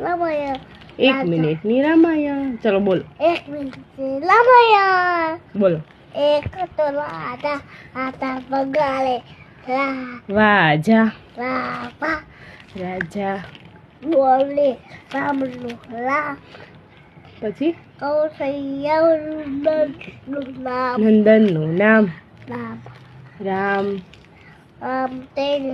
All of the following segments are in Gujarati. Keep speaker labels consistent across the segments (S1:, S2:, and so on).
S1: રામાયણ.
S2: 1 મિનિટની રામાયણ. ચલો બોલો.
S1: 1 મિનિટની રામાયણ.
S2: બોલો.
S1: એક તો રાજા હતા બગાડે
S2: વાજા.
S1: રામા
S2: રાજા.
S1: બોલે રામનું રામ.
S2: પછી
S1: કૌશલ્યનું નામ
S2: નંદનનું નામ
S1: રામ.
S2: રામ.
S1: આમ તેને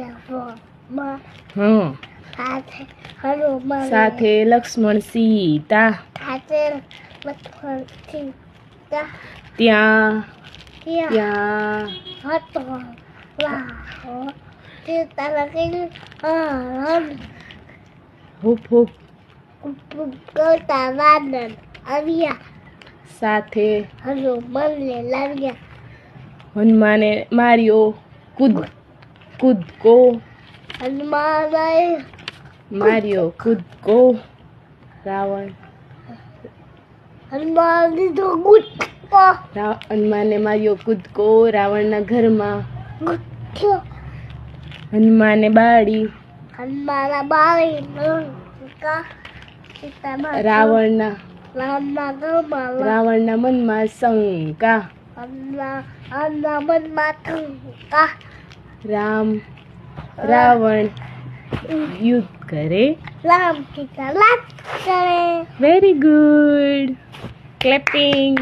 S2: હા.
S1: સાથે હનુમાન
S2: સાથે લક્ષ્મણ સીતા.
S1: સાથે લક્ષ્મણ સીતા
S2: ત્યાં
S1: ત્યાં હતો સીતા લખી
S2: હુપ હુપ
S1: કરતા વાનર આવ્યા
S2: સાથે
S1: હનુમાનને લાવ્યા.
S2: હનુમાને માર્યો કૂદકો.
S1: હનુમાને
S2: માર્યો કૂદકો. રાવણ.
S1: હનુમાન દીધો ગુટકો
S2: હનુમાને માર્યો કૂદકો રાવણના ઘરમાં.
S1: ગુટકો
S2: હનુમાને બાળી
S1: હનુમાના બાળી
S2: રાવણના
S1: રામના
S2: મનમાં શંકા.
S1: હનુમાનના મનમાં શંકા.
S2: રાવણ યુદ્ધ કરે.
S1: રામ સીતા લાગ કરે.
S2: Very good. ક્લેપિંગ.